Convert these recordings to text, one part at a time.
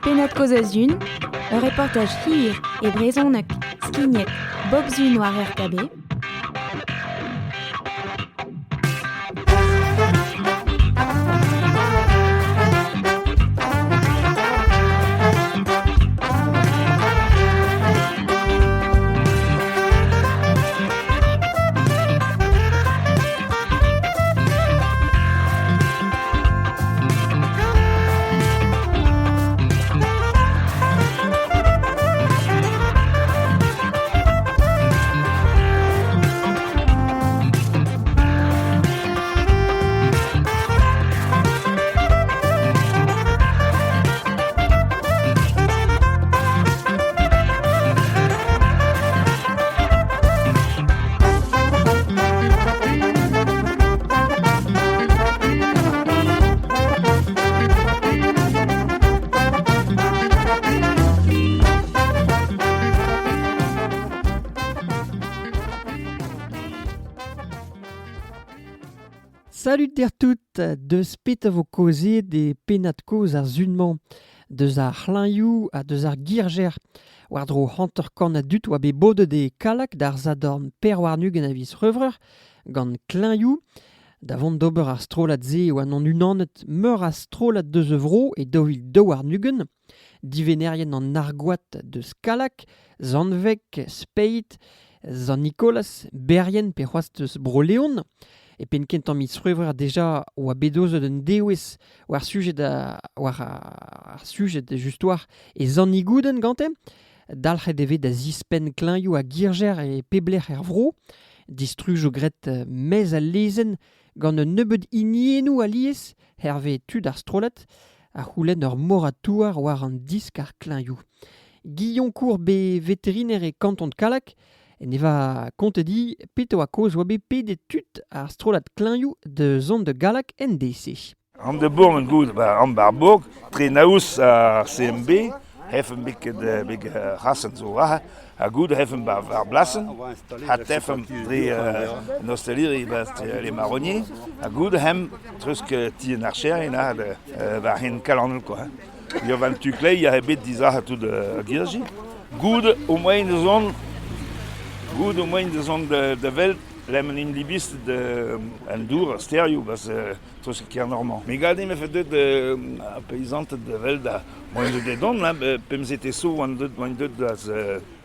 Penat kozazun, un reportage hir e brezonek skignet Bob Zun war RKB. Salut tout, deus pet a vo kozet de penat koz ar zunman, deus ar c'hlañioù a deus ar girger, war dro hanterkan a dut oa be bode de kalak d'ar zadorn per warnugen a viz revreur, gant c'hlañioù, da vont d'ober ar strolat ze oa an unanet meur ar strolat deus evro e dovil do warnugen, divenerien an argoat deus kalak, zanvek, speit, zan Nicolas, berien per c'hoaz deus broleon, e pen kent an mis revrer deja oa bedozet un dewez war sujet ar sujet justoir e zannigouden gantem, dalc'het eve da zispen kleñioù a girger e pebler er vro, distruj o gret mez a lezen gant un nebeud iniennou a liez herve tud ar strolet a c'houlenn ur moratouar war an disk ar kleñioù. Guillon kour be veteriner e kanton de kalak, en eva kontedi peto a koz oa be pedet tut ar strolat kleñioù de zon de galak NDC. An de bourg en goud, an barbourg, tre naous a CMB, hefen big rassen zo a goud hefen var blassen, hat hefen tre nostaliri les marronniers, a goud hem trusk tien ar cher a var hen kalanel quoi. Yo van tukle ya hebet dizah tout de girgi. Goud au moyen de zone Goed om in de zon de welt lemmen in die bist de en dour stereo was trots een keer normaal. Maar ga niet meer verder de paysante de welt daar. Maar de don là pem zit zo want de dat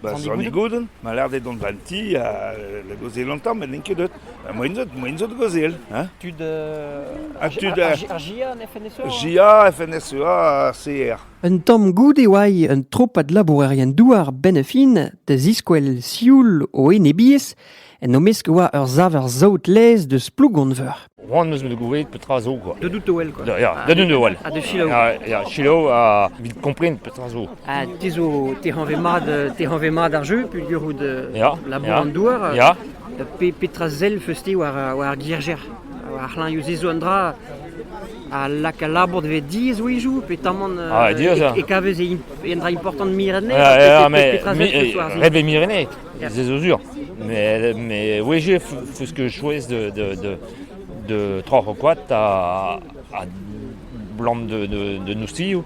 was zo niet goed. Maar l'air de don vanti le gozel longtemps mais denk dat. Maar de gozel, hè? Tu de Gia FNSEA? Gia FNSEA CR. Un tamm goude oai un tropad labourerien douar benefin de ziskwel sioul o enebiez en o mesk oa ur zaver zaout lez de splougonver. Ron meus me de gouvet petra zo, quoi. De dout oel, quoi. Ja, de dun oel. A de chilo. Ja, chilo a vit komprent petra zo. A tezo te hanve mad ar jeu, pu gur de labour an douar. Ja. Petra zel feuste war girger. War c'hlañioù zezo an dra a lak a labour de vet diez oejou, pe tamant e kavez e dra important mirenet. Ja, mais red ve mirenet, zezo zur. Mais oeje feus que choez de trois requat à blanc de noustillou,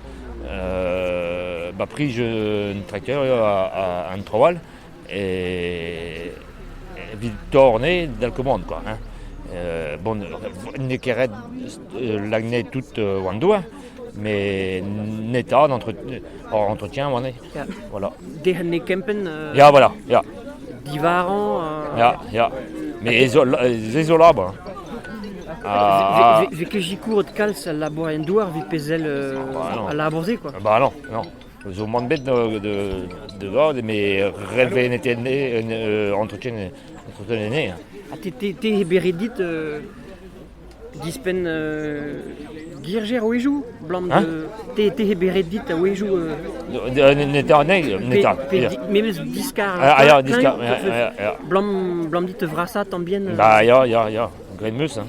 bah pris je un tracker à un troal et vite tourné dans le commande quoi. Hein. Bon, ne keret l'agné toute wandoa, mais neta entretien voilà. Dehne kempen. Ja voilà, ja. Divaran. Ja. Mais isolable. Ve kejikour de kalz a labour en douar vi pezel a labourze quoi. Bah non. Zo man bet de vod, mais releve n'était entretien né. A te beredit dispen girger oejou blanc de te beredit a oejou neta memes discar blanc dit vrasa tambien bah ya grenmeus hein.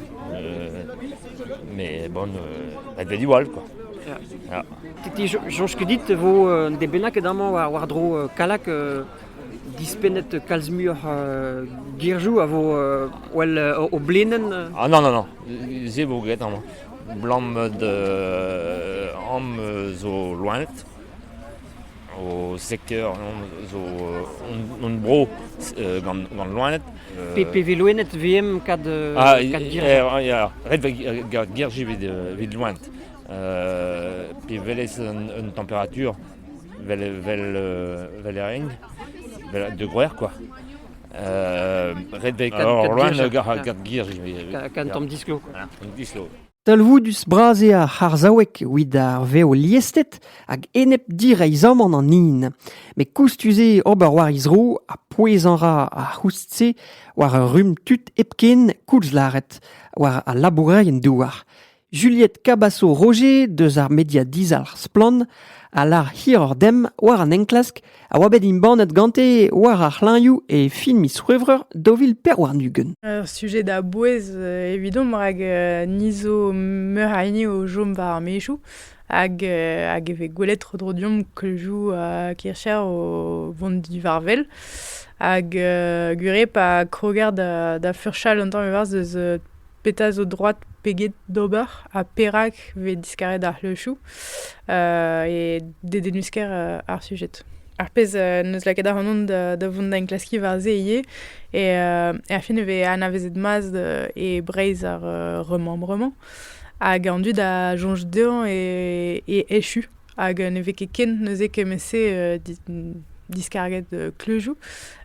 Mais bon elle veut igual quoi. Ja. Titi jonge ket dit vo de benak edamañ war dro kalak dispenet kalzmur girjou a vo o blenen. Ah non. Zévo gret an blanc de am zo loint au secteur on bro gant loanet. PPV loenet VM kad Red gerji vid loant. Puis velez une température vel de groer quoi. Red veg loan gard gerji. kan tom disklo. Dislo. Talvoudus braze a c'harzawek wid ar veo liestet hag enep dir a izamant an in. Me koustuze ober war izro a poezanra a c'houstse war a rum tut epken koulzlaret war a laboureien douar. Juliette Cabasso-Roger deus ar media dizal splon a lar hir ur dem war an enklask a oabet imbanet gante war ar c'hlañioù e filmis c'hwevrer dovil per war nugen. Sujet da bouez evidom hag nizo meur aini o jom war mechou hag eve gwelet rodrodium klejoù a kircher o vont di varvel hag gure pa kroger da furchal an tamm evarz deus petaz o droat peget d'ober a perak ve diskaret ar lechou e dedenusker ar sujet. Ar pez neus lakaet ar anon da vont da enklaski war ze e ar fin eve anavezet maz e breiz ar remembrement hag an dud a jonj deon e echu hag neve ket ken neuze kemese diskarget klejoù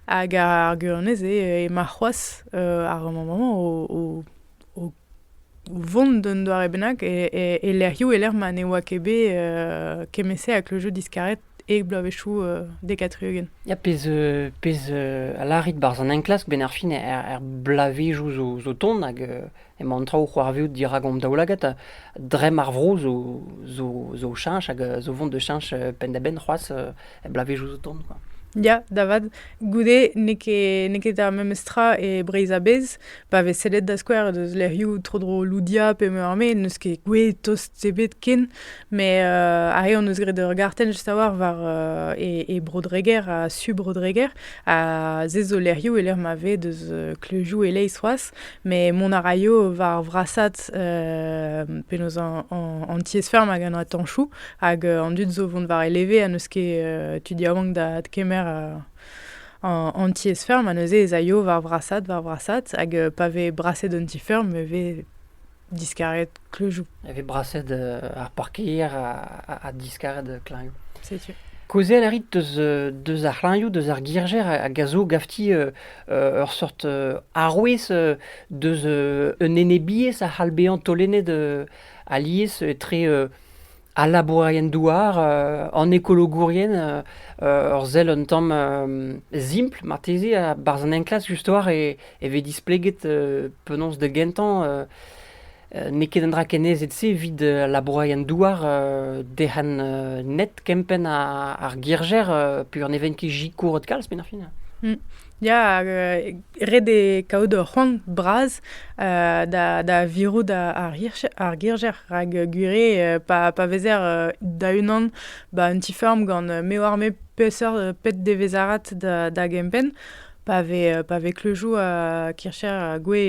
hag ar gurnez e ma c'hoaz ar remembrement o vont d'un doar ebenak e lerioù e ler ma ne oa kebe kemese ak le jeu diskaret e blavechou dekatrugen. Ya pez a larit barz an enklask ben ar fin er blavejou zo ton hag e mantrao c'hoarveout diragom daoulagat drem ar vro zo chanch hag zo vont de chanch pen da ben c'hoaz e blavejou zo ton quoi. Ya, davad, goude neket ar memestra e breiz a bez, pa ve sellet da skouer deus lerioù trodro loudia pe me arme, neus ket gwe tost sebet ken, me a reon neus gret ur garten just a war e brodreger, a su brodreger, a zezo lerioù e ler ma ve deus klejoù e leiz c'hoaz, me mon a raio war vrasat penaos an tiez ferm hag an atanchou, hag an dud zo vont var eleve a neus ket tu di avang da kemer en tiez ferm a neuze ez a yo var vrasat hag pa ve braset un ti ferm me ve diskaret klejoù. Eve braset ar parkeier a diskaret kleñioù. Setu. Koze a larit deus ar c'hlañioù, deus ar girger a gazo gafti ur sort arouez deus un enebiez a c'halbean tolennet a liez tre a labourien douar, an ekologourien, ur zel un tamm zimpl, marteze, a barz an enklas justoar e ve displeget penons de gentan, neket an dra kenezet se vid labourien douar dehan net kempen ar girger, pu ur neven ket jikour kalz ben ar fin. Ya, red e kaout ur c'hoant braz da virou ar girger hag gure pa vezer da unan ba un ti ferm gant me war me peuseur pet de vezarat da gempen pa ve klejoù a kircher a gwe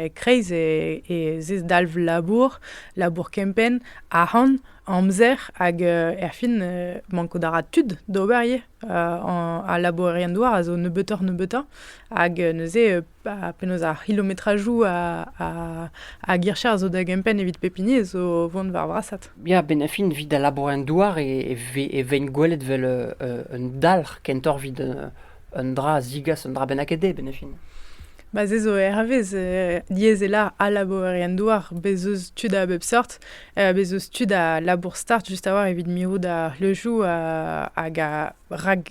e kreiz e zez dalv labour kempen a han amzer hag er fin manko da rat tud d'ober ye a labourien douar a zo nebeut hag neuze penaos ar kilometrajou a gircher a zo da gempen evit pepini zo vont var vrasat. Ya, ben a fin vid a labourien douar e vein gwelet vel un dalr kentor vid un dra zigas, un dra ben akede ben a fin. Ba zezo ervez liez e lar a labourien douar bezeus tud a bep sort, bezeus tud a labour start just a war evit mirou da lejou hag a rag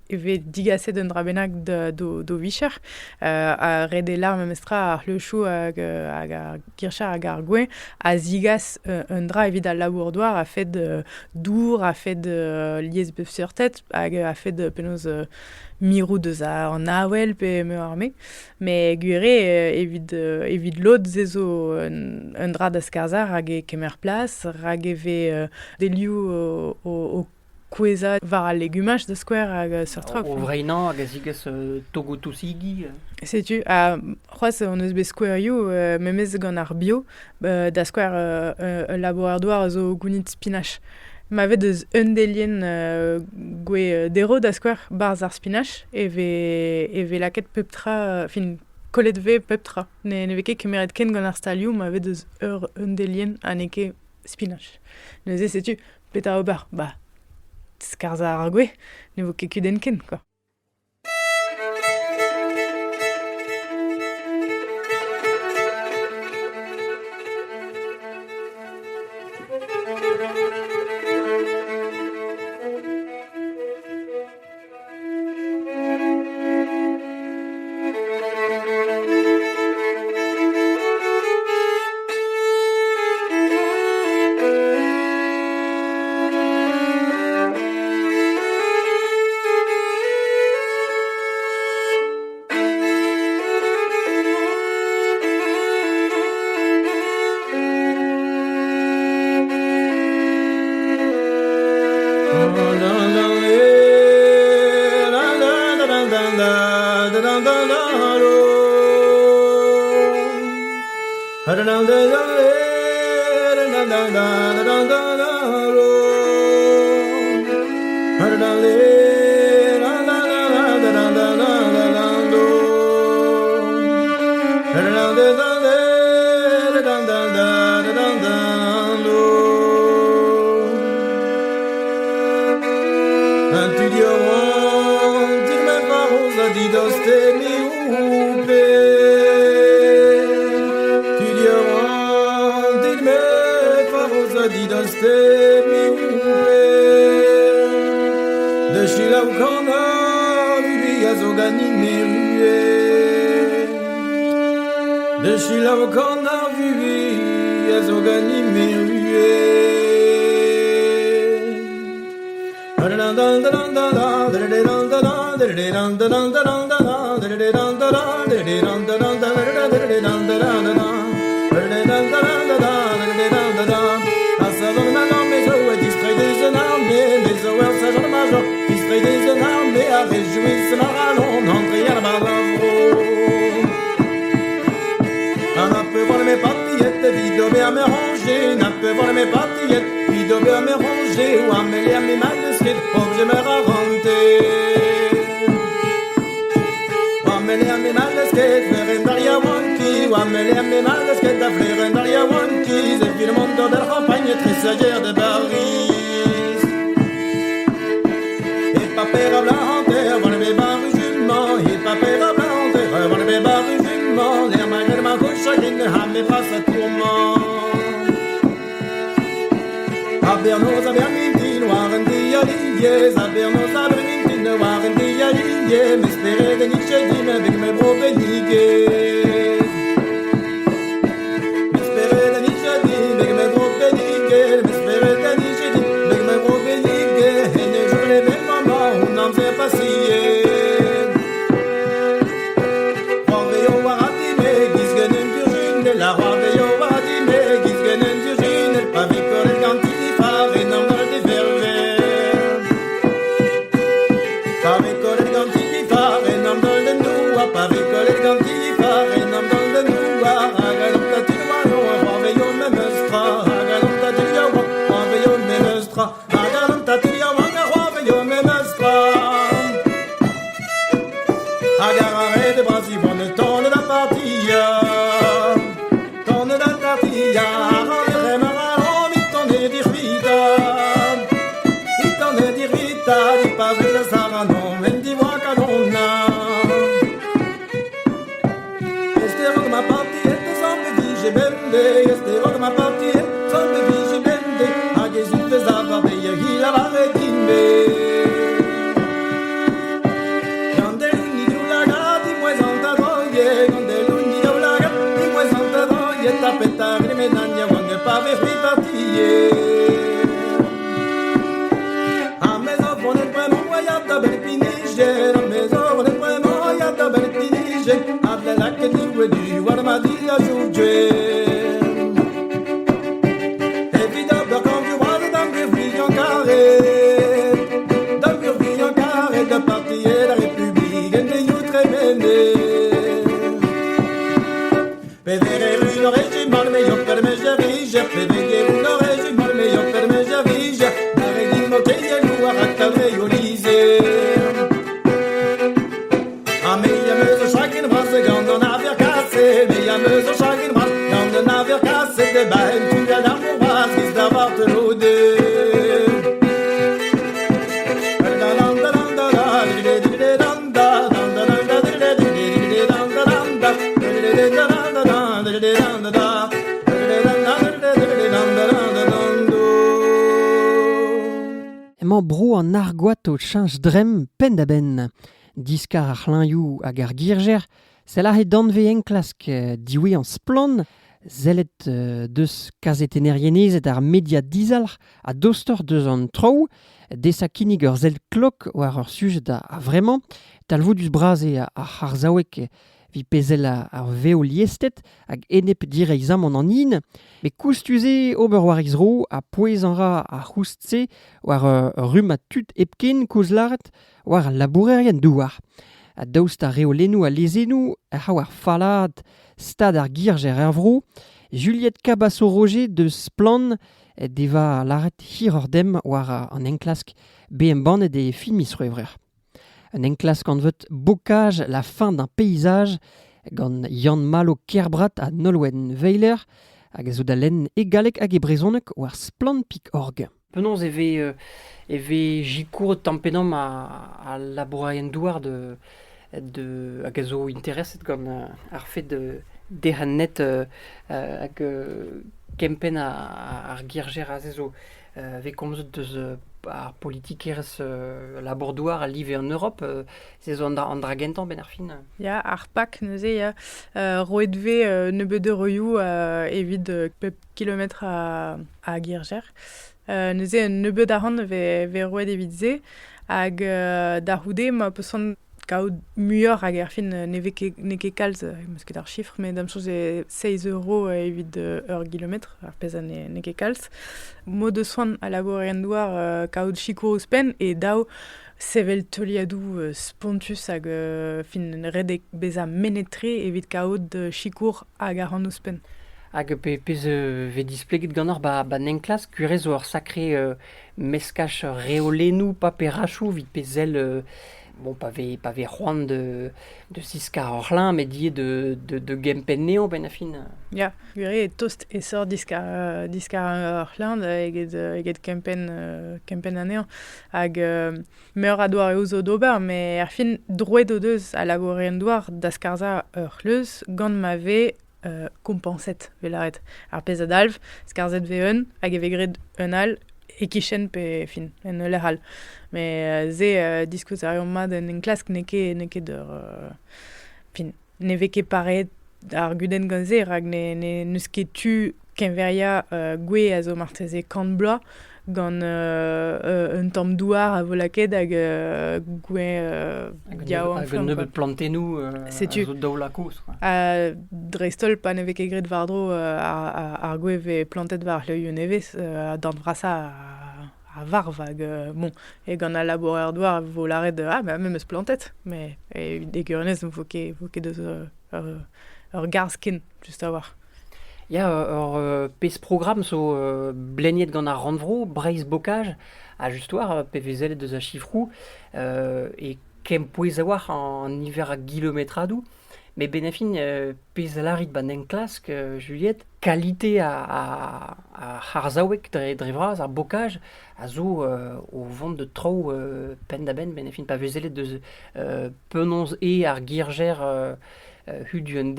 eve digaset un dra bennak do vicher, a red e lar memestra ar lejou hag a gircher hag ar gwe a zigas un dra evit a labour douar a fet dour, a fet liez bep sortet hag a fet penaos mirou deus an aouel pe me arme, me gure evit lot zezo un dra da skarzar hag e kemer plas, hag eve delioù o kouezat var al legumaj da skouer hag sortrok. O vreinan hag a zigas togo tousigi. Setu, c'hoaz on eus bet skouerioù memez gant ar bio da skouer labour douar zo gounit spinach. m'avait deus un delien gwe dero da square barz ar spinach ve laket peptra fin kollet ve peptra ne ve ket kemeret ken gant ar stalioù m'avait deus un delien aneke spinach ne ze setu peta ober ba skarza ar gwe ne vo ket kuden ken quoi. emañ bro an argoat o chanj drem pen da ben. Diskar ar c'hlañioù hag ar girger, sellarhe danve enklask diwe an splan, zellet deus kazet energienezet ar media dizalc'h a dostor deus an trou, desa kinnig ur zel klok war ur sujet a vremañ, talvoudus braze a c'harzaouek vi pezel ar veo liestet hag enep direizam an in, me koustuze ober war izro a pouez an ra a c'houstse war rum a tut epken kouzlaret war labourerien douar. A daoust a reolennou a lezennou a war falad stad ar girger er vro, Juliette Cabasso-Roger de Splan deva laret hir ur dem war an enklask BM bannet e filmis revrer. Un enklask an veut bocage la fin d'un paysage gant Yann Malo Kerbrat a Nolwenn Weiler hag a zo da lenn egalek hag e brezhoneg war splan pik org. Penons eve jikour tampennom a labourerien douar de hag a zo intereset gant ar fet de dehannet hag kempen ar girger a zezo ve komzet deus ar politikerez labordouar a live en Europe, zezo an dragentan ben ar fin. Ya, ar pak neuze, ya, roet ve nebeud eurioù evit pep kilometre a Girger. Neuze nebeud arran ve roet evit ze, hag da houde ma peusant kaout muioc'h hag ar fin ne ket kalz, meus ket ar chifre, mais dam chose 6 € evit ur kilometre, ar pezh ne ket kalz. Mo de soan a labourerien douar kaout chikour ouzpen, e daou sevel teuliadou spontus hag fin redek beza menetre evit kaout chikour hag ar an ouzpen. Hag pez ve displeget gant ba nenklas kurez o ar sakre meskach reolennou pa perachou vit pezel bon, pa ve c'hoant de siskar ar c'hlañ, met die de gempen neon ben a fin. Ya, gure tost esor diskar ar c'hlañ eget kempen anean. Hag meur a doar eus o d'ober, me ar fin drouet o deus a labourerien douar da skarza ur c'hleuz gant ma ve kompenset velaret. Ar pezh adalv, skarzet ve un, hag eve gret un al, e kichen pe fin, en ler al. Me ze diskouz ar mat en klask ne ket fin, ne veke paret ar guden gant ze, hag neus ket tu kenveria gwe a zo marteze kant bloaz, gant un tamm douar a volaket hag gwe diao an flam. Hag nebeud plantenou a zo daou lakouz. Drestol pa ne veke gret vardro ar gwe ve plantet var l'œil nevez d'an vrasa a varv hag bon, e gant a labourer douar volaret même eus plantet, mais e gurnez vo ket deus ur garzken just a war. Ya, ur pez program zo blenniet gant ar randvro, Breiz Bocage, a justoir PVZ deus a chifrou, e kem pouez a war an niver a kilometradou, me ben a fin pez a larit ban enklask, Juliette, kalite a c'harzaouek dre vraz, ar Bocage, a zo o vont de trou pen da ben a fin pa vezelet deus penonz ar girger hud un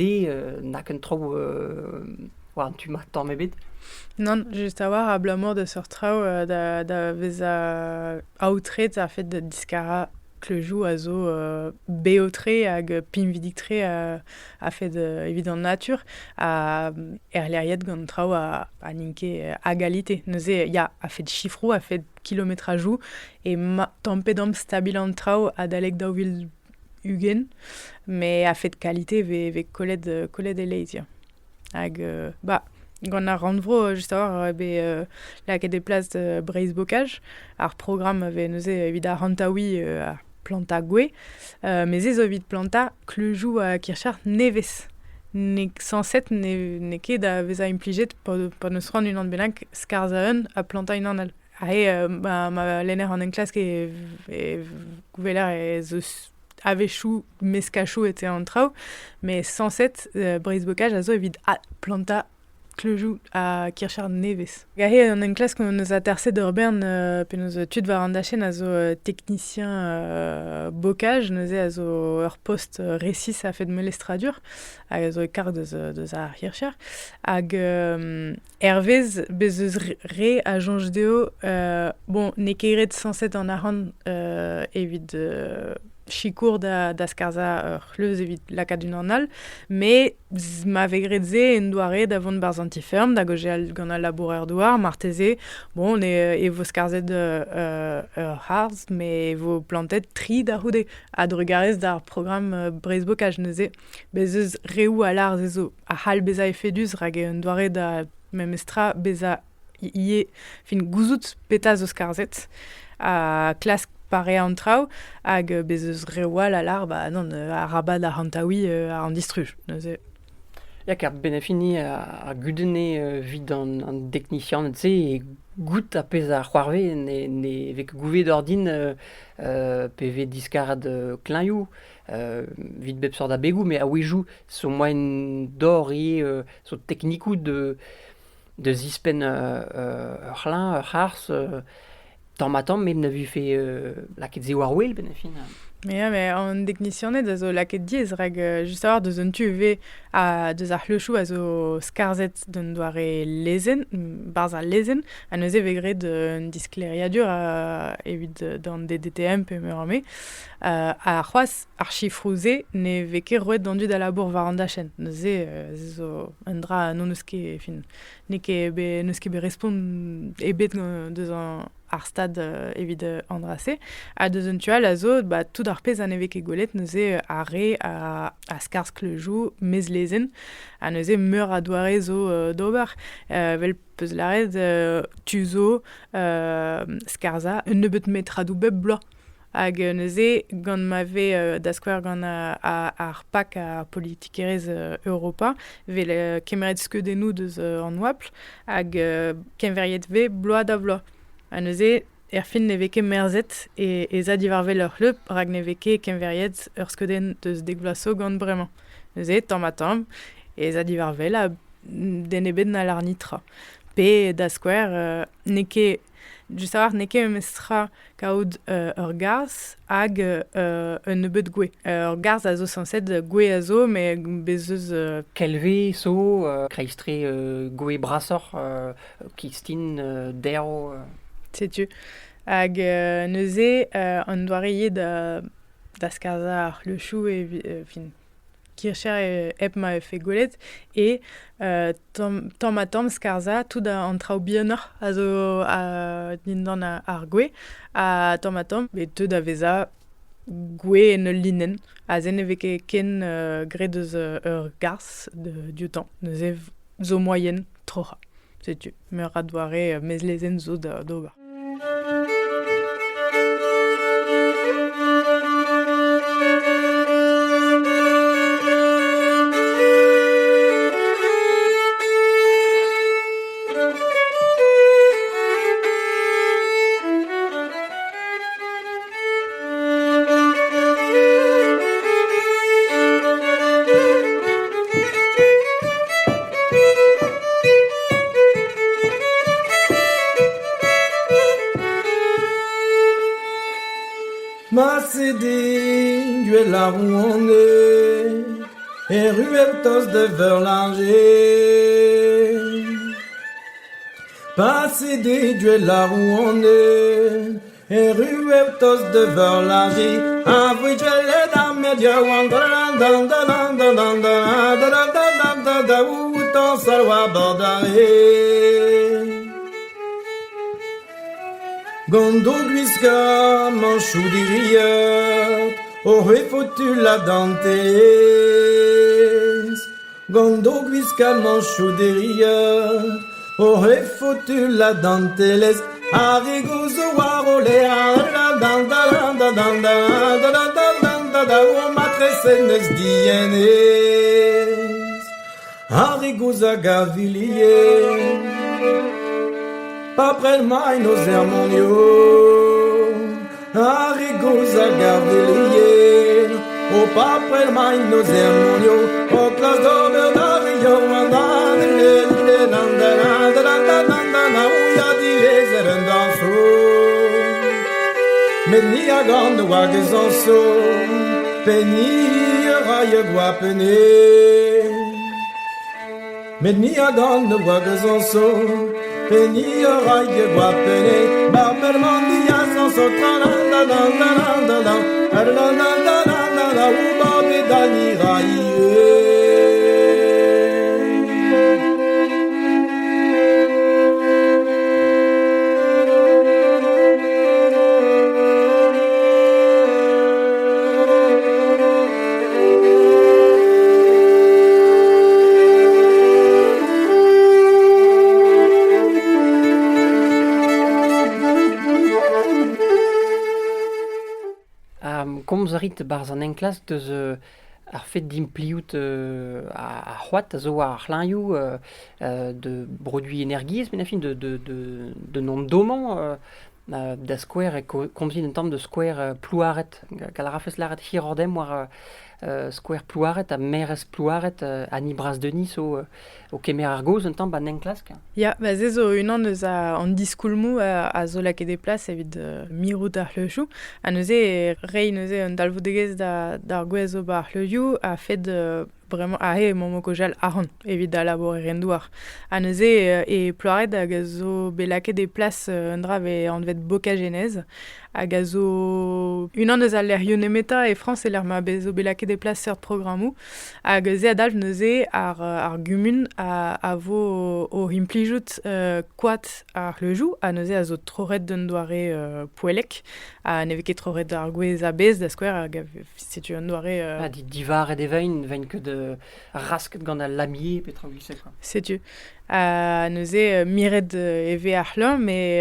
nak un trou war tu m'attends mes bêtes. Non, juste a war a blamor de sort trao da vez a outret a fait de diskara klejou a zo beotre hag pimviditre a fait évident nature a erleriet gant trao a ninke agalite. Neuze ya a fait chifrou, a fait kilometrajou e tampedam stabil an trao a dalek daouvil ugen, mais a fait qualité ve kollet e leiz ya. Hag, gant ar randvro, just a war, laket de plaz de Breiz Bocage, ar program ve neuze evit ar rantaoui ar planta gwe, mais ez evit planta klejou a Kirchard nevez. Sanset ne ket da vez a implijet pa neus ran un an bennak skarza un a planta un an al. Ma lenner an enklask e gouveler e zeus avechou, meskachou ete an trao, mais Sanset, Breiz Bocage a zo evit planta Clejou à Kirchard Neves. Gahe on a une classe qu'on nous a tercé d'Urberne puis nous études varandachen à zo technicien bocage nous a zo leur poste récit ça fait de me l'estradur à zo carte de za Kirchard ag Hervez bezeus re à jonge deo bon nekeret 107 en aran évid Chikour da skarza c'hleuz evit laka d'un annal, mais ma vegredze en doare da vont barz antiferm, da goje gant a laboureur douar, marteze, bon, e vo skarzet harz, mais vo plantet tri da houde, a drugarez da program Breizh Bocage neuze, bezeus reou a larz ezo, a hal beza efedus, rag en doare da memestra beza ie fin gouzout peta zo skarzet, a klask pare an trao, hag bezeus reoal a lar, non, a rabat a hantaoui a an distruj. Ya kar benefini a gudene vid an technicien, e gout a pez a c'hoarve, ne vek gouvet d'ordin PV discard klein vid bep sort da begou, mais a ouejou so moen d'or so technikou de zispen c'hlin, c'hars, Tant même n'a vu fait la ket ze war wel benefin. Mais en technicien da zo laket diez rag just avoir de zon tuve a deus ar c'hleuchou a zo skarzet d'un doare lezen, barz ar lezen, a neuze vegret un diskleriadur evit dans des DTM pe meur ame, a c'hoaz archifrouze ne veke roet dandu da labour varandachen. Neuze zo un dra non eus ket fin, ne ket be respond ebet deus an ar stad evit andrase, a deus un tual a zo tout ar pez an evek egolet neuze a re a skarz klejou mez lezen, a neuze meur a doare zo d'ober. Vel peus laret tu zo skarza un nebeut metradou bep bloa. Hag neuze gant ma ve da skouer gant ar pak a politikerez Europa, vel kemeret skeudennoù deus an oapl, hag kenveriet ve bloa da bloa. A neuze fin ne veke merzet e za divarvel ur c'hleup rag ne veke kenveriet ur skeudenn deus degvlaso gant bremañ. Neuze tamm e za divarvel a den ebet na larnitra. Pe da skouer neke just avoir neke mestra kaout ur garz hag un nebeut gwe. Ur garz a zo sanset gwe a zo, mais bezeus Kelve so kreistre goe brasor kistin dero. Setu. Hag neuze an doare da skarza ar c'hleuchou fin Kircher ep ma fe golet e tamm skarza tout an trao bienor a zo dindan ar gwe a tamm bet teud a veza gwe en ul linen a zen e veke ken gret eus ur garz du temps neuze zo moyen trocha setu meur a doare mez lezen zo d'ober. Macédine, tu es là où on est, et rueltos de Verlanger. Macédine, tu es là où on est, et rueltos de Verlanger. Avui tu es là dans media, où ton salwa bordaré. Gondo guisca manchou d'iriot, oh et foutu la dantes. Gondo guisca manchou d'iriot, oh et foutu la danteles. Arigozo warole, o matresenes dienes. Arigoza gavilier. Après le maï nos hermonios, Arrigos à gardelier, au après le maï nos hermonios, au classe d'or d'Ario, Medni a gant de wagezan so, penny raye guapene. Medni a gant de wagezan so, penny raye guapene. Barber mandi a san so, la la la la la la la, la la la la la la, ou barbe dani raye. Komzarit barz an enklas deus ar fet d'impliout a c'hoat a zo ar c'hlañioù de produits energies, men afin de non-doman da skouer e komzit un tamm de skouer plouaret. Gal a rafes laret hir ordem war skouer plouaret a merez plouaret a Nibras Denis o kemer ar goz un tamm an enklask. Ya, ze zo unan eus an diskoulmou a zo lak e deplas evit mirout ar c'hleujoù. A neuze rei neuze un dalvodegez d'ar gwez zo ba ar c'hleujoù a fet vraiment a he momokojal aran evit da laborer douar. A neuze e plouaret hag zo belake deplas un dra ve an vet bokagenez hag a zo unan eus al l'er Ionemeta e France e l'er ma zo belake deplas seurt programmou hag ze adalv neuze ar gumun a vo o implijout koat ar c'hleujoù a neuze a zo troret d'un doare poelek a neve ket troret ar gwez a bez da skouer hag setu un doare Divar et vein que de rasket gant al lamier petra glisse quoi. Setu. Neuze miret eve ar c'hlum, me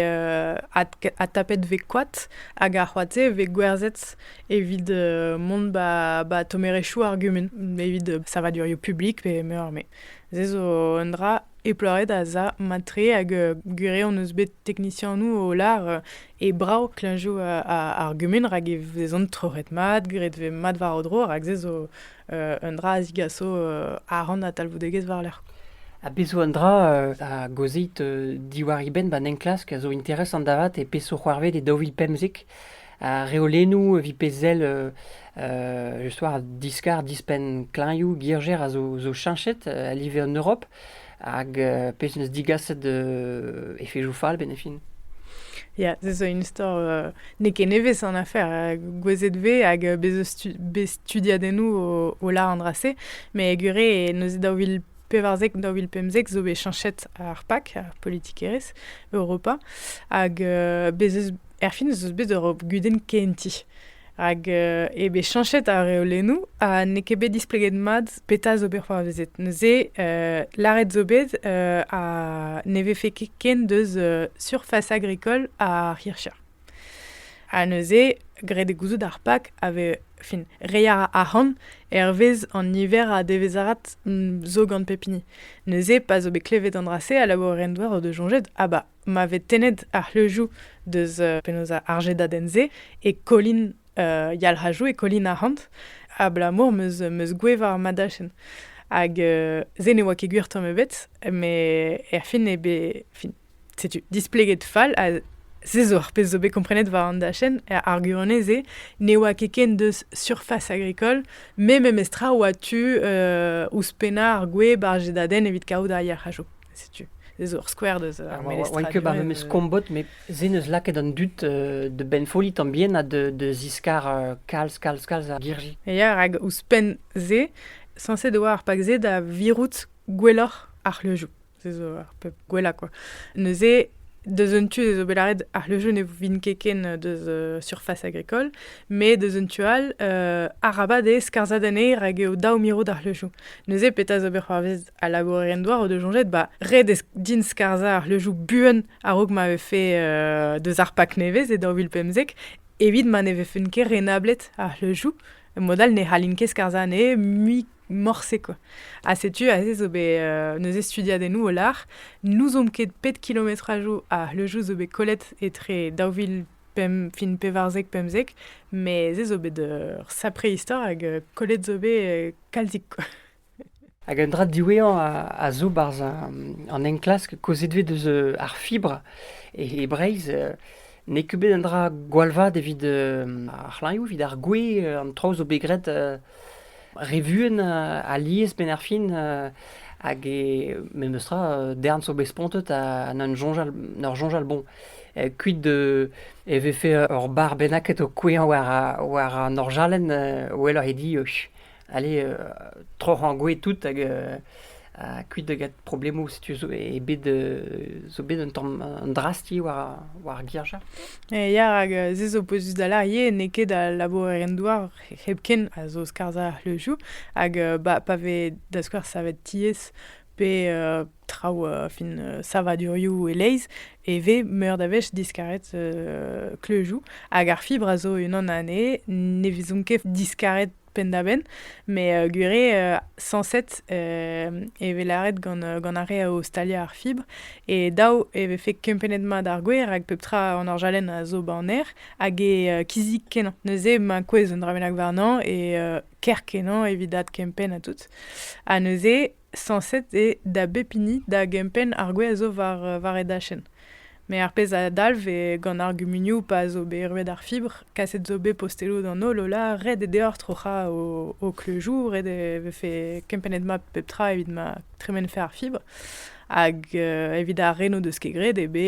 a tapet ve koat hag ar c'hoate ve gwerzet evit mont ba tomerechou ar gumun. Evit savadurioù publik pe meur me. Ze zo un dra e pleuret a za matre hag gure on eus bet technicien nou o lar e brao klinjou ar gumun hag e vezont troret mat, gret ve mat var o dror hag ze zo un dra a zigaso a ran a talvoudegez var l'er. A bezo an dra a gozeit diwar iben ban enklask a zo interes an davat e peso c'hoarvet e daouvil pemzek a reolennou vi pezel just war diskar dispen kleñioù girger a zo chanchet a live en Europe hag pez neus digaset efejou fall ben efin. Ya, ze zo un istor ne ket nevez an afer gwezet ve hag bez studiadennou o lar an drase, me gure e neuze daouvil pevarzek daouvil pemzek zo be chanchet ar PAC, ar politik erez, Europa, hag bez eus erfin eus bet Europe guden kenti. Hag e be chanchet ar reolennou a ne ket bet displeget mad peta zo bet c'hoar vezet. Neuze laret zo bet a neve fe ken deus surface agricole a Hircher. A neuze gret e gouzout ar PAC ave fin reiar a han vez an hiver a devezarat zo gant pepini. Neuze pa zo bet klevet an drase a laboren douar o de jonget ba ma vet tenet ar c'hleujoù deus penaos a arjeda denze e kolin yal rajou e kolin a hant a blamour meus gwevar madachen. Hag ze ne oa ket gwir tamm ebet, me fin e be fin setu displeget fall a ze zo ar pez zo bet komprenet war an dachen ar gurne ze ne oa ket ken deus surface agricole, me estra oa tu ouzpena ar gwe bar jedaden evit kaout ar yal rajou. Setu. Ze ur skouer deus ar melestra. Oan ket ba memes kombot, me ze neus laket an dut de ben folit an bien a de ziskar kalz ar girji. Ya, hag ouzpen ze, sanse de oa ar PAC ze da virout gwelloc'h ar c'hleujoù. Ze zo ar pep gwella, quoi. Neuze deus un tu zo belaret ar c'hleujoù ne vin keken deus surface agricole, me deus un tual arabat e skarzadenei hag eo daou miro d'ar c'hleujoù. Neuze peta zo bet c'hoar vez a laboreren douar o de jonget, ba red din skarza ar c'hleujoù buen a rog ma ve fe deus ar PAC nevez e daouvil pemzek, evit ma ne ve fen ket renablet ar c'hleujoù, modal ne c'halin ket skarza ne mui morse, quoi. A setu a ze zo bet neuze studiadennou o lar, nous om ket pet kilometrajou a c'hleujoù zo bet kolet etre daouvil fin pevarzek pemzek, me ze zo bet sapre istor hag kolet zo bet kalzik, quoi. Hag un dra diwean a zo barz an enklask kozet ve deus ar fibre e breiz Ne kubet un dra gwalvad evit ar c'hlañoù, evit ar gwe an traoù zo begret revuen a liez ben ar fin hag me eustra dern zo bespontet an ur jonjal bon. Kuit de eve fe ur bar benaket o kouean war an ur jalen weler e di allez tro an gwe tout hag kuit de gat problemo setu zo e bet zo bet un drasti war girja. Ya hag ze zo pozus da la ye ne ket da labourerien douar hebken a zo skarza le jou hag pa ve da skouar savet tiez pe traoù fin savadurioù e leiz e ve meur da vech diskaret kleujou hag ar fibre a zo unan ane ne vezon ket diskaret pen da ben, me gure 107 e velaret gant ar re a ostalia ar fibre e daou e ve fe kempenet mat ar gwer hag peptra an ur jalen a zo ba an hag e kizik kenan. Neuze ma kwez un dramenak varnan e ker kenan evidat kempen a tout. A neuze 107 e da bepini da gempen ar gwe a zo var edachen. Me ar pez a dalv e gant ar gumunioù pa zo be urvet ar fibre, kaset zo be postelo d'an ol la red e deoc'h trocha o kleujou, red e ve fe kempenet ma peptra evit ma tremen fe ar fibre, hag evit ar reno deus ket gred e be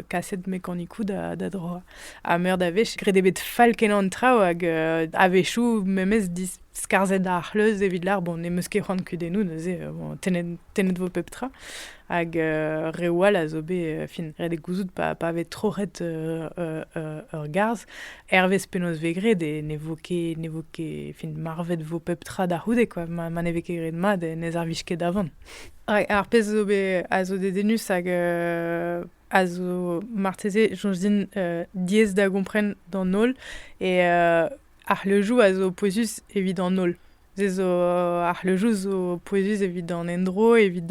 kaset mekanikou da droa. A meur da vech gred e bet fall kenan traoù hag a vechou memez skarzet da ar c'hleuz evit lar, bon, ne meus ket c'hoant kudennoù, neuze, tenet vo peptra. Hag rewal a zo be fin red e gouzout pa vet tro ret ur garz. Hervez penaos vegret e ne vo ket fin marvet vo peptra da c'houde, quoi. Ma ne vez ket gret mat e nez ar vich ket davant. Ar pez zo be a zo dedenus hag a zo marteze jonj din diez da gompren d'an ol e ar leujou a zo poezus evit an ol. Ze zo ar leujou zo poezus evit an endro, evit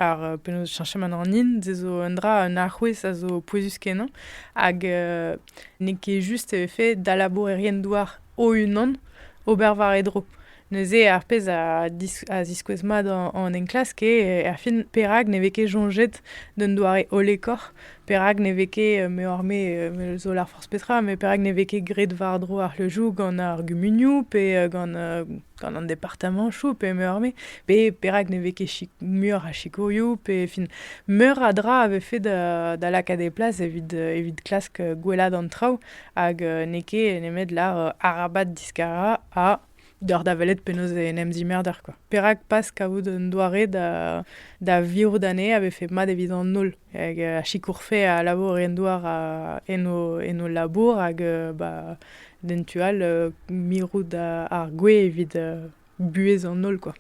ar penaos cheñchem an in, ze zo un dra un arc'houez a zo poezus kenan, hag ne ket just e fe da labourerien douar o unan ober war edro. Neuze ar pez a ziskouez mat an enklas ket ar fin perag ne vez ket jonjet d'un doare olekor, perag ne vez ket me me zo lar forz petra, me perag ne vez ket gret var dro ar leujou gant ar gumunioù, pe gant an departament chou, pe me pe perag ne vez ket meur a chikorioù, pe fin meur a dra ave fe da laka de plas evit klask gwelad an traoù, hag ne ket nemet lar arabat diskara a d'ur da velet penaos en emzimerder, quoi. Perag pas kavout un doare da vioù d'ane ave fe mat evit an ol. Hag a chikourfe a labourerien douar en o labour hag dentual mirou da ar gwe evit buez an ol, quoi.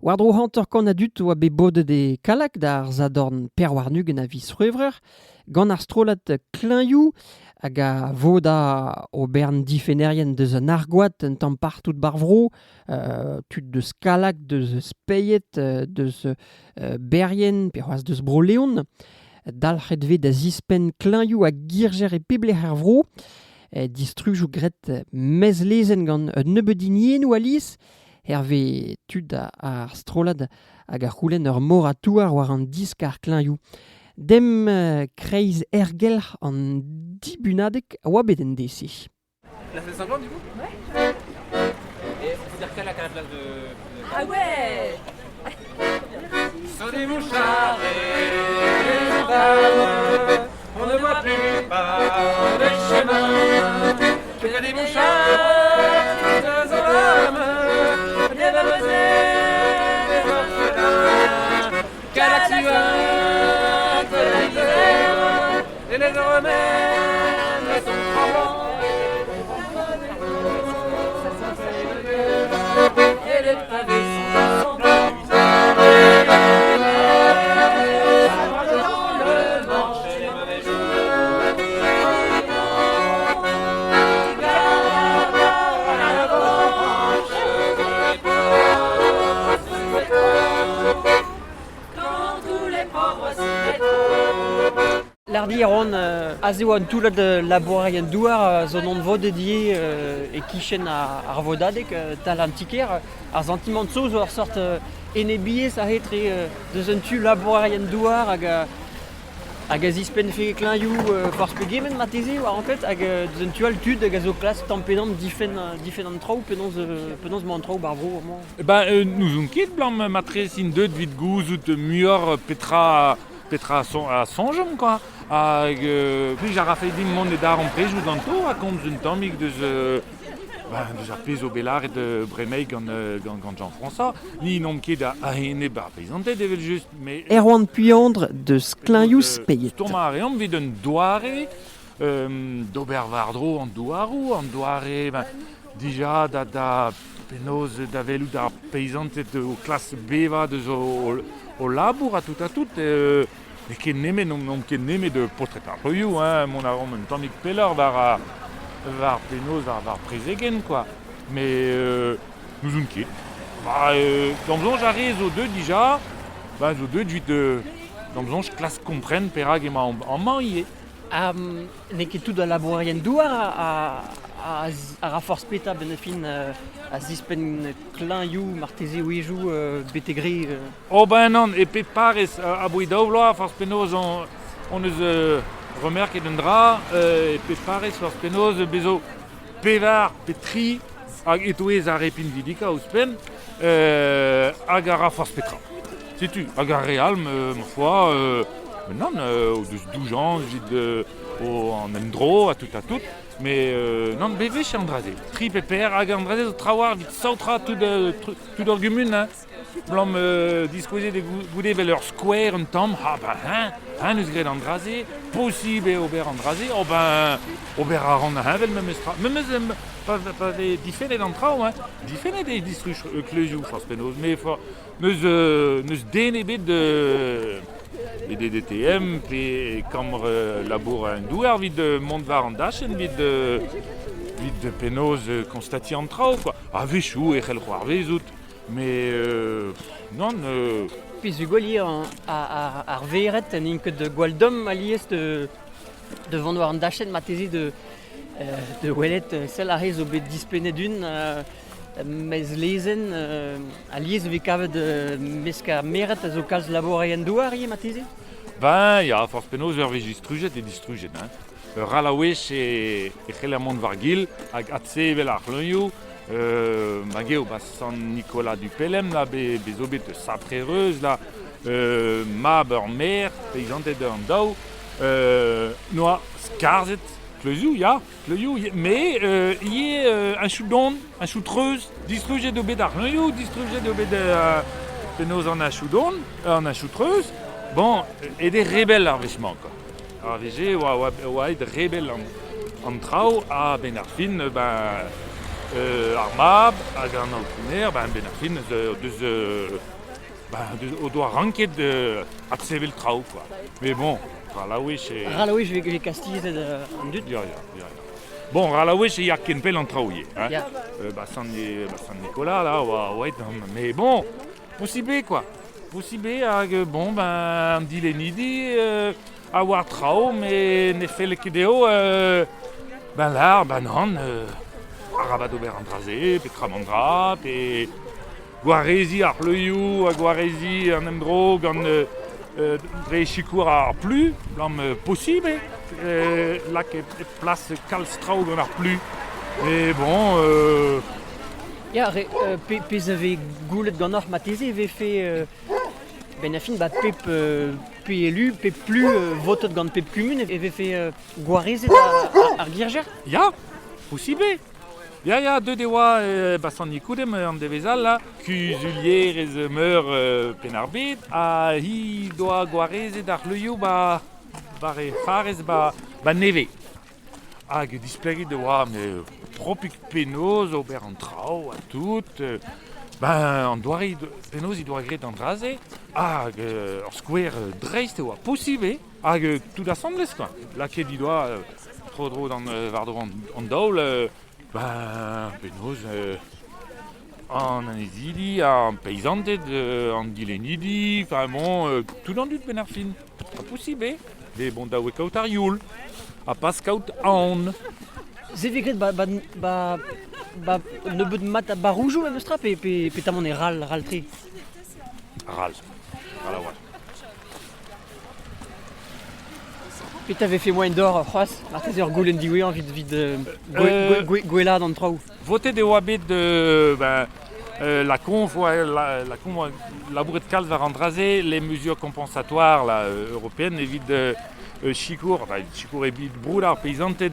Wardro hanter kan a dut oa be bode de kalak d'ar zadorn perwarnugen a vis revrer, gant ar strolat kleñioù hag a voda o bern difenerien deus an argoat un tamm partout barvro, tud deus kalak, deus peiet, deus berien, peroaz deus broleon, dalc'het vet da zispen kleñioù a girger e pebler ar vro, distrujou gret mezlezen gant un nebeudiniennou alice, herve tud ar strolad hag ar c'houlenn ur mor a touar war an disk ar kleñioù. Dem kreiz ergelc'h an dibunadek a oa bet en desi. La fait semblant du coup? Ouais. Et faut dire quelle à la place de... Ah ouais. Sur des mouchards et des dames, on ne voit plus pas de chemin, que des mouchards, des hommes, des demoiselles, des orphelins, qu'à la tueur, que la misère, et les romaines sont tremblants, et les pavés sont semblants. Lardi aron azeo an toulat labourien douar zon an vodedie e kichen ar vodadek tal antiker ar sentiment zo zo ar sort enebiez a hetre deus un tu labourien douar hag a zispen fe kleñioù forzh pegemen mateze war an fait hag deus un tu al tud hag a zo klas tampenant difen an traoù penaos ma an traoù bar vro. Nous on ket blanc matrez in deud vid gouzout muior petra a sonjom quoi. Hag plus a rafeit din mont d'ar an prejout an to a komz un tammig deus ar pez o belar de bremei gant Jean-François. Ni nom ket a hene bar pezantet evel just. Erwan puandre deus kleñioù speiet. Toma a reom vid un doare, d'ober vardro an doare, dija da penaos da velou d'ar pezantet o klas beva deus o labour a tout. Et ket nemet de portret ar reuioù, mon a rom un tammig peller var penaos var prezegen, quoi. Mais nous on ket. Damzonj a re zo deud dija, zo deud vid damzonj klas kompren perag ema an man ie. Ne ket tout da labourien douar a raforz peta ben fin a zispen kleñioù marteze ouejou betegri. Oh ben non, e pet parez a bouy daouvloa forz penaos on eus remerket un dra, e pet parez forz penaos bezo pevar, petri, hag etouez a repin vidika ouspen, hag a raforz petra. Setu, hag a realm, ma foi, non, o deus 12 ans, vid an endro a tout. Mais non, bevech an draze. Tri peper hag an draze zo trawar vid sautra tout ur gumun. Blam diskouezet de goude vel ur square un tamm. Eus gret an draze. Possib ober an draze. Ober a ran a vel memes tra. Memes pa difennet an trao. Difennet e distruj kleuzioù forzh penaos. Mais neus dene bet de DTM, pe kamr labour un douar vid mont var an dachen, vid penaos konstati an trao, quoi. A vechou e c'hell c'hoar vezout, mais non... Pis vu gwalier ar veret en inket de gwaldom alies de vant war an dachen mateze de welet sel a rez o bet dispenet un mez lezen alies ve kavet meska meret a zo kalz labourien douar ie mateze? Ya, forzh penaos ur vez distrujet e distrujet. Ralaouech e c'hell ar mont var gil hag atse evel ar c'hleñioù, mageo San Nicolas du Pelem, là, bezo bet saprereuz, là, mab ur mer, pezantet an daou, noa skarzet, kleuzioù, mais un chou don, un chou treuz, distrujet o bet ar c'hleñioù, distrujet o bet penaos an a chou don, an a chou treuz. Bon, et des rebelles ar vechman, quoi. Ar veje oa de rebelles an trao, a ben ar fin, ar mab hag an altuner ben ar fin deus o doa ranket at sevel traoù quoi. Mais bon, ralaouech e... Ralaouez je vais castiller en dut. Ya. Bon, ralaouech e ya ken pel an traouie. Hein? Ya. San Nicolas là, ouais, mais bon, possible quoi. Possible hag bon ben dilenidi a war trao, mais ne fait le kedeo ben là, ben non, arabat ober an draze, pe tramandra, pe gwarezi ar pleuioù, a gwarezi an emdro gant dre chikour ar plu, blam possible, là que place kalz trao gant ar plu. Mais bon, Ya, pez ave goulet gant ar mateze ave fait ben a fin pep PLU, pep plus votot gant pep kumun ave fait gwarezet ar girger. ya, possible. Ya, deux dewa San Nicoudem an devezal là, kuzulier ez meur penarbet, a hi doa gwarezet ar leuioù bare farez neve. Hag displeget de oa propik penoz ober an trao a tout. An doare penoz i doa gret an draze. Hag ur skouer dreist oa possible. Hag tout assemblez quoi. Laket i doa tro dan vardo an daol. Penoz an anezidi, an peizantet, an dilenidi. Enfin bon, tout an dut ben ar fin. A possible. De bon daouek kaout ar youl. A pas kaout aon. Zeve gret nebeud mat a baroujou em eustra pe tamon e ral tre. Ral a oa. Pe t'ave fait moyen d'or c'hoaz, martez ur goulenn diouean vid gwelad an traoù. Votet de oa bet la conf labouret kalz var an draze les mesures compensatoires là, européennes evit chikour e bit broud ar peizantet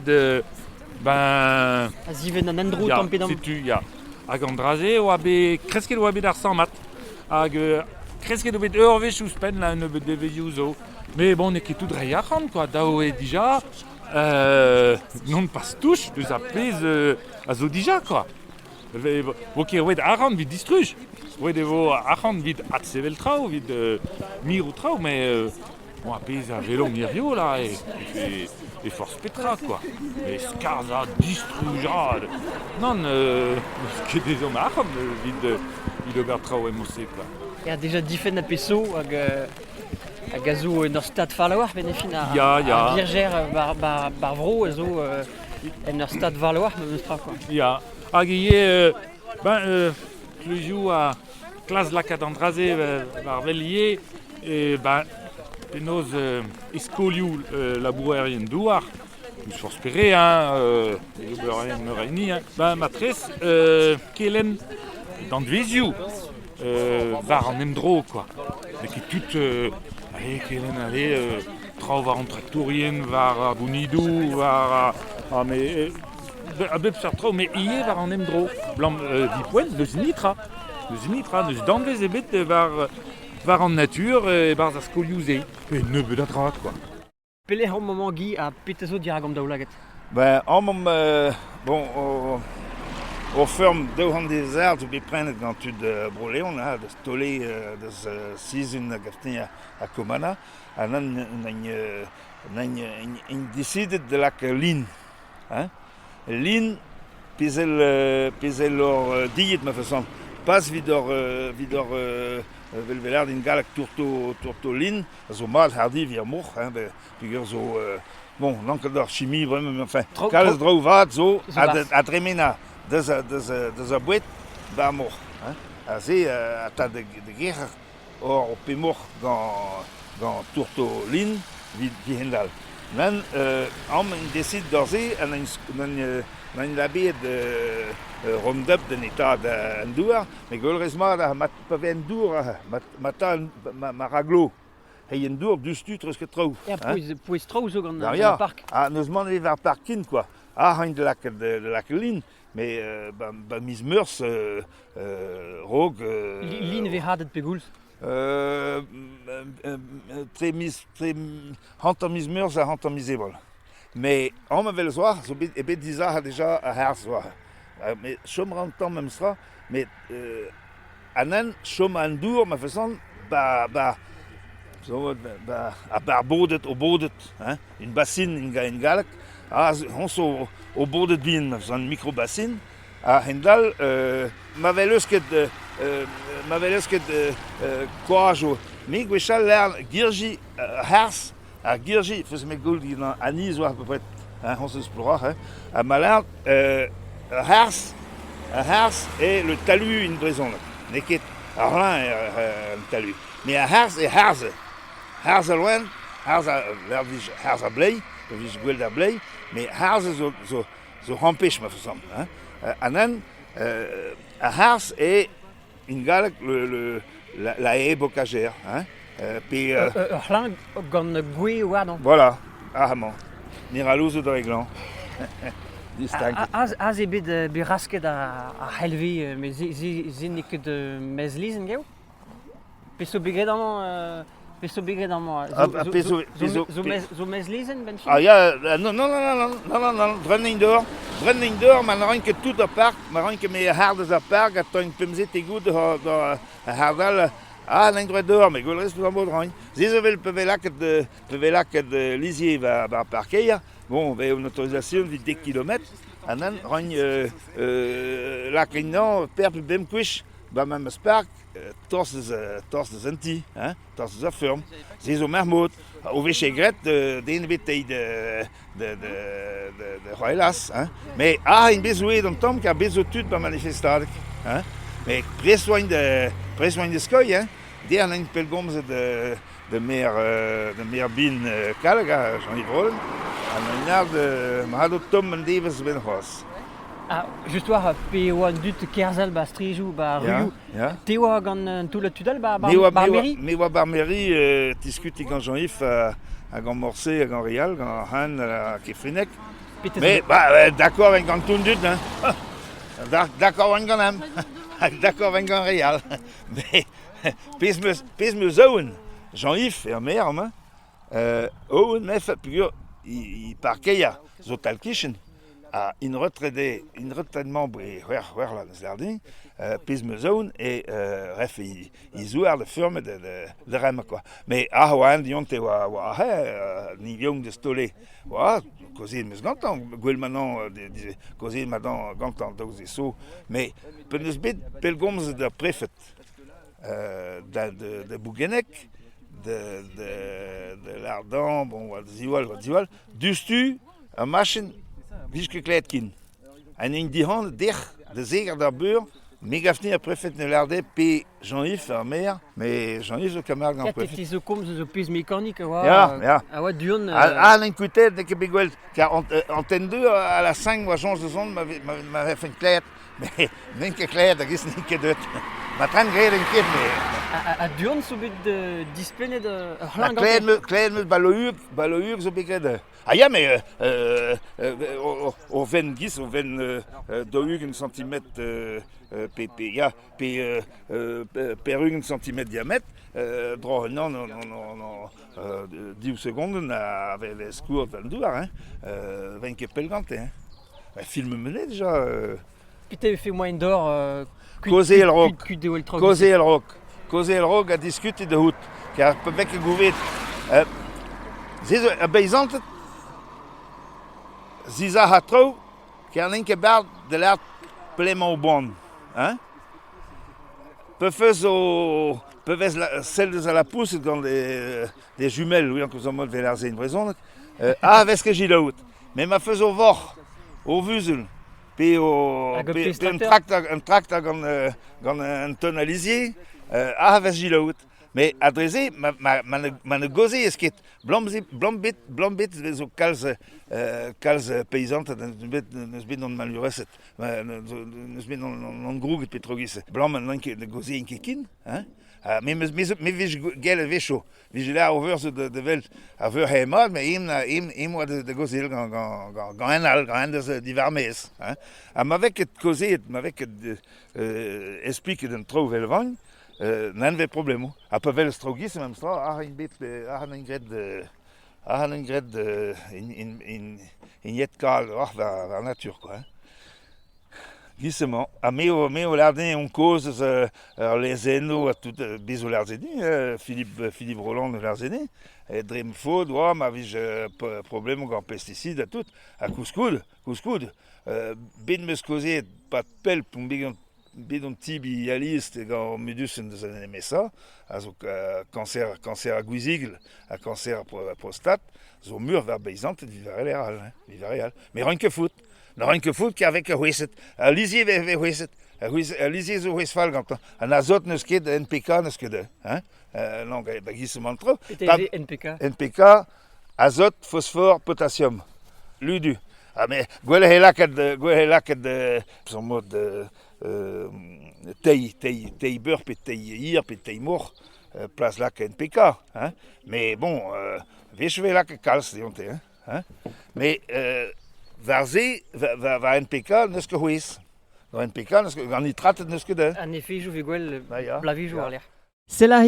A ziven an endro tampet am... setu, ya. Hag an draze oa bet kresket oa bet ar 100 mat. Hag kresket oa bet eurvech ouzpen la ne bet devezioù zo. Mais bon, ne ket tout dre yachan, quoi. Dao e dija, non pas touche, deus a pez a zo dija, quoi. Vo ket oed arran vid distruj. Oed evo arran vid at sevel trao, vid mirou trao, mais bon, a pez a velo mirio, là, et force petra, quoi. Et skarza, distrujad. Non, ket des hommes arran vid ober trao emose, quoi. Ya déjà difen a peso hag a zo en ur stad farlawar ben e fin a girger bar vro a zo en ur stad farlawar me eustra quoi. Ya, hag kleuzioù a klas lakad an draze war vellier e penoz eskolioù labourerien douar, nous forspere, labourerien meuraini, matrez kelen d'andvezioù var an emdro, quoi. Mais qui tout, kelen trao var an traktourien, var a bounidou, var a mais a bep sar trao, mais ie var an emdro. Blam dipoen, deus nitra, deus danvez ebet var an natur, bar za skolioù-se. Et ne bet a drat, quoi. Pelec'h an moment gi a petezo dirag am daoulaget. Bon, au ferme de Handézard, je vais prendre dans tout de Broléon, de Stolé, de Sizun à Comana, on décidé de la ligne. Ligne, pisel leur diet, ma façon, passe vidor velvelar din galak tourto ligne, zo mal hardi via moch, figure zo, bon, l'encadre chimie, vraiment, enfin, calz drouvat, zo, à Dremena. Deus a bouet ba mor. Aze a ta de guerre or pe mor gant tourto lin vid hendal. Nan am décide d'orze an un labé de romdep de neta an douar, mais golrezma da mat pa ven dour mata maraglo. Hey en dour dus tu treus ket trao. Ya pouez trao zo gant an park. Ah neus man e var parkin quoi. Ah hein de la lin. Mais mis meurs rog lin ve hadet pe goulz. Très hantan mis meurs a hantan mis ebol. Mais on m'avait le soir, so bet diza a déjà a herz soir. mais chom rentant même ça, mais anan chom an dour ma façon zo a bar bodet o bodet, hein, une bassine in galak, on so o bodet bin ma façon microbassine, a hendal ma velesket courage, mais gwechal l'air girgi hers a girgi fes me gold in anis war peut on se explore, hein, à malard hers et le talus une raison là, neket rien le talus, mais à hers et hers loin, hers a blay, vis gweld a blay, mais hers zo empêche ma façon, hein, anan à hers et une galak la haie bocagère, hein, puis Hlan gant gwe oa non. voilà, mon Niralouz de Réglan. Az ebet be rasket a helve, mais zin ket mezlizen geo? Peso begret amañ... Peso begret amañ... Zo mezlizen, ben fin? Ah, non, Drenning d'or, man ran ket tout a park, man ran ket me hardez a park, a toin pemzet e gout a hardal, n'en dre d'or, mais golrez tout an bod ran. Zezovel pevelaket lizier va parkeia, bon, ve une autorisation de 10 km, anan ran lakrinan, per bem kwish, ba mam spark, tors de anti, hein, tors de ferme. Zezo mermot, o veche gret, den betei de roilas, hein. Mais in bezouet an tom, car bezotut ba manifestadek, hein. Mais presoin de skoy, hein. Der an pelgomz de mer bin kalga, Jean-Yves Rollen, an un ard de mahado tom an devez ben c'hoaz. Ah, just war pe oa dut kerzel ba strijou ba ruyou. Te oa gant tout le tudel ba meri? Me oa bar meri tiskuti gant Jean-Yves a gant Morse, a gant Rial, gant Han, a Kefrinek. Mais d'accord avec gant tout dut, hein. D'accord avec gant am. D'accord avec gant Rial. Mais pez me zaouen Jean-Yves et mer, hein. Owen mef pugur i parkeia zo talkichen. A in retraidement bre wer la zerdin, pez me zone et ref i zouar de firme de rem quoi. Mais oan dion te wa ni young de stolé. Wa kozin meus gantan gwel manan kozin madan gantan daouz so, mais peus bet pelgomz de prefet de Bouguenec, de l'Ardan, bon, ziwal, dustu a machin viske kleedkin. En in die hand de zeger da beur, megafni a prefet ne lardé pe Jean-Yves a mer, mais Jean-Yves zo kamar gant prefet. Ket zo komz zo pez mécanique a oa... Ya. A oa duon... N'en koutet ne ket begwelt, car antenne 2 à la 5 oa jonge de zon m'avait fait une kleed, mais n'en ket kleed, a gis n'en ket deut. Ma tren gret en ket, mais... A duon zo bet dispenet Hlan kleed meus balohug zo begret. Ah ya, mais o ven gis, o ven 2 centimetre per 1 centimetre diamètre, dro non 10 secondes avec les secours de douar, hein, 20 pelgante, hein. Film mené déjà. Pite fait moins d'or... Causer el rock a discuté de hout, car pebek e gouvet. A beizantet, ziza ha tro, car n'en ket bard de l'art pleinement au bon. Hein? Peuvent celles à la pousse dans des jumelles, oui, en cause en mode velarze une raison. Avec que j'ai l'autre. Mais ma fais au vor, au vuzel, puis un tracteur gant un tonalisier, avec j'ai l'autre. Mais adressé, ma negozé est-ce que blombit zo kalz paysante neus bet non malureset, neus bet non grouget petrogis. Blam n'en ket negozé in kekin, hein? Mais vij gel vecho, vij là over de vel a veur hemad, mais im oa de gozel gant enal, gant endez divermez, hein? M'avec et kozet, m'avec explique d'un trou velvagn, n'en avait problème. A pavel strogis, même ça, un ingred in yet kal, vers nature, quoi. Justement, mais au lardin on cause les enneaux à tout bisous lardini Philippe Roland de lardini et Dream Food ma vie problème avec pesticides à tout à couscoud bin muscosé pas de pelle pour bidon tibi aliste quand médus de années ça also cancer à guisigle à cancer prostate zo mur vers baisante vivareal mais rien que foot qu'avec Huiset. Lisier ve Huiset. Lisier zo Huisfal quand un azot ne sket NPK ne sket hein. Non, bah gisement trop. NPK, azote, phosphore, potassium. Ludu. Ah mais gwele helak son mode tei beurre pe tei ir pe tei mor place là NPK hein. Mais bon vechve là que calce dionte hein. Mais Varze va NPK neus ket c'hwez. Dans NPK neus ket nitrat neus ket de. En effet, je vais gwell ja. blavijou ar l'air. C'est là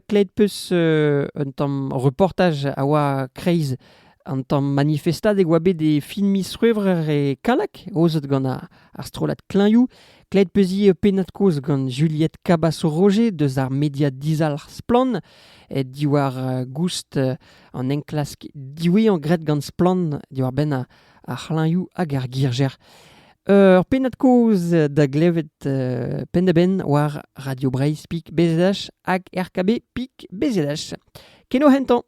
kleid peus un tam reportage a oa kreiz an tam manifestad e oa bet de filmis revrer e kalak ozet gant ar strolat kleñioù. Kleid peuzi penat koz gant Juliette Cabasso-Roger deus ar media dizal splan et diwar goust an enklask diwe an gret gant splan diwar ben a c'hlañioù hag ar girger. Penat koz da glevet pendeben war Radio Breizh pik BZH hag RKB pik BZH. Keno hentan!